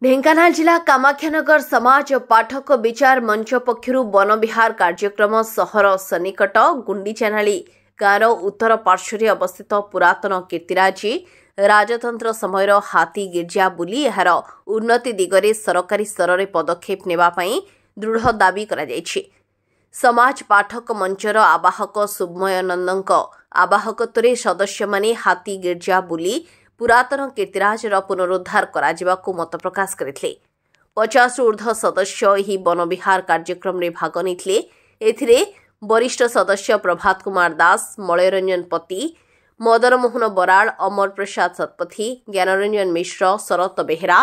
ढेंकानाल जिला कामाख्यानगर समाज पाठक विचार मंच पक्षरु वन विहार कार्यक्रम सहर सन्निकट गुंडीचानाली गाँवर उत्तर पार्श्वर अवस्थित पुरातन कीर्तिराजी राजतंत्र समयर हाथी गिर्जा बुली यार उन्नति दिगरे सरकारी स्तर में पदक्षेप नेबापई दृढ़ दाबी करा जायछि। समाज पाठक मंचर आवाहक सुब्मय नंदक आवाहकत्वरे सदस्य माने हाथी गिर्जा बुली पुरातन कीर्तिराजर पुनरुद्धार कराजिबाकु मत प्रकाश करथिले। 50 ऊर्ध्व सदस्य एही वन विहार कार्यक्रम में भाग नेथिले। एथिरे वरिष्ठ सदस्य प्रभात कुमार दास, मलयरंजन पति, मदन मोहन बराड़, अमर प्रसाद सतपथी, ज्ञानरंजन मिश्र, शरत बेहेरा,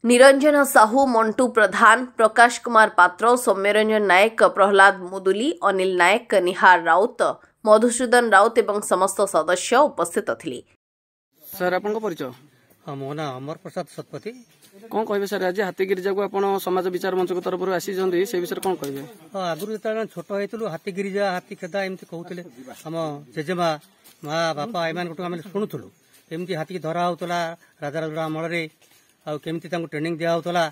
निरंजन साहू, मंटू प्रधान, प्रकाश कुमार पात्र, सौम्यरंजन नायक, प्रहलाद मुदुली, अनिल नायक, निहार राउत, मधुसूदन राउत एवं समस्त सदस्य उपस्थित थिले। सर आपन परिचय? मो ना अमर प्रसाद सतपथी। कौन कहे सर आज हाथी गिरिजा को आप समाज विचार मंच तरफ आसी से विषय कौन कहे? आगुरी जो छोट होइतलु हाथी गिरिजा हाथी खेदा एमती कहूले आम जेजेमा माँ बापा एम आम शुणुलु एमती हाथी धरा होता राजा राजा अमल केमती ट्रेनिंग दिया होता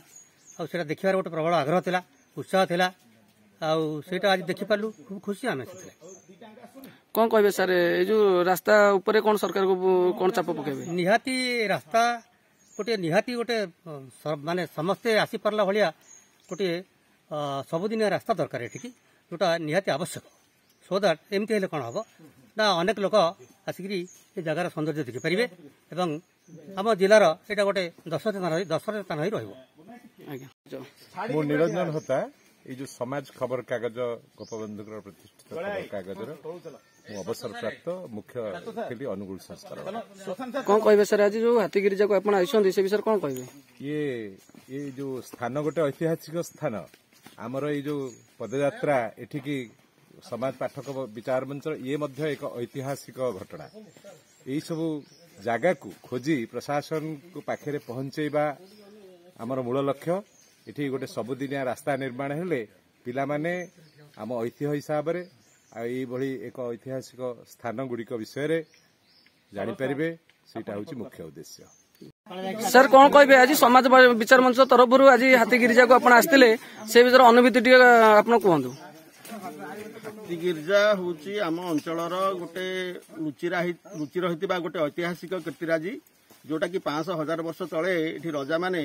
आटा देखार गोटे प्रबल आग्रह था उत्साह था आटा आज देखिपारू खूब खुशी आम कौन कहे सर ये जो रास्ता ऊपर कौन सरकार को कौन चाप पकेबे? निहाती रास्ता गोटे निहाती गोटे माने समस्ते आसी पारला भलिया गोटे सबुदिन रास्ता दरकार एठी जोटा निहाती आवश्यक सो दैट एमती हेले कौन हम ना अनेक लोक आसिक जगार सौंदर्य देखि पारे एवं आम जिलार यहाँ गोटे दर्शनीय स्थान मो निरंजन होता ये जो समाज खबर कागज गोपबंधु प्रतिष्ठित खबर कागज अवसर प्राप्त मुख्य थी अनुगुल संस्कार। कौन कहे सर आज जो हाथी गिरिजा को आप से विषय कौन कहे? ये जो स्थान गोटे ऐतिहासिक स्थान आमर ये जो पदयात्रा एठिकी समाज पाठक विचार मंच ये मध्य एक ऐतिहासिक घटना यही सब जगह को खोजी प्रशासन को पाखे पहुंचेबा आमर मूल लक्ष्य। एठी गोटे सबुदिनिया रास्ता निर्माण हेले पिला माने आम ऐतिह्य हिसाब रे भली एक ऐतिहासिक स्थान गुड़िक विषय जानीपारे सेटा हूँ मुख्य उद्देश्य। सर कौन कहे आज समाज विचार मंच तरफ आज हाथी गिरिजा को आप आसते से विषय अनुभूति आप कहतु? हाथी गिरिजा हूँ आम अंचल गोटे लुचि रही गोटे ऐतिहासिक कीर्तिराजी जोटा कि 500,000 वर्ष तले ये रजा माने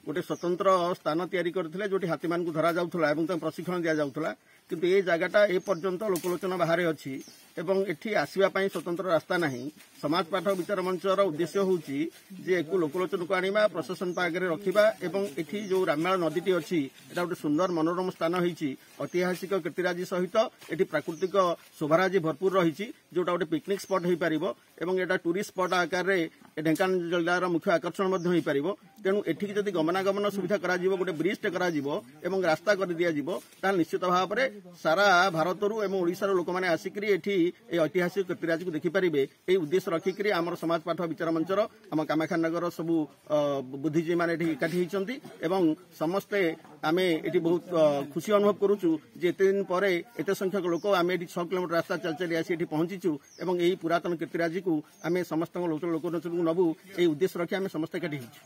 गोटे स्वतंत्र स्थान तैयारी करथिले जोटी हाथी मान को धरा जाउथला एवं प्रशिक्षण दिया जाउथला किंतु ये जगहटा ए पर्यंत लोकलोचन बाहर अच्छी एवं एठी आसीबा पई स्वतंत्र रास्ता नहीं। समाज पाठक विचार मंचर उद्देश्य होउची जे एको लोकलोचन को आनिबा प्रशासन पागरे रखिबा एवं एठी जो रामायण नदीटी अच्छी एटा गोटे सुंदर मनोरम स्थान होईची ऐतिहासिक कीर्तिराजी सहित एठी प्राकृतिक शोभाराजी भरपूर रही जोटा गोटे पिकनिक स्पॉट हो पारिबो एवं एटा टूरिस्ट स्पॉट आकार रे ढेंकानाल जिलार मुख्य आकर्षण मध्य हो पारिबो। तेणु एठी जदि गमनागमन सुविधा करा जिवो गोटे ब्रिजटे करा जिवो एवं रास्ता कर दिया जिवो ताल निश्चित भाव में सारा भारतरू एवं ओडिशार लोक माने आसिकरी एठी ऐतिहासिक कीर्तिराजी को देखिपारे ये उद्देश्य रखिक आम समाज पाठ विचार मंचर आम कामाख्यानगर सबू बुद्धिजीवी मैंने एकाठी होती एवं समस्ते आम ये बहुत खुशी अनुभव करुचु जे एत दिन पर एत संख्यक लोक आम ये 6 किलोमीटर रास्ता चल चली आसी पहुंचीचु एवं यही पुरातन कीर्तिराजी को आम समस्त लोकलोचन को नबू ये उद्देश्य रखी आम समस्त एकाठी होइछु।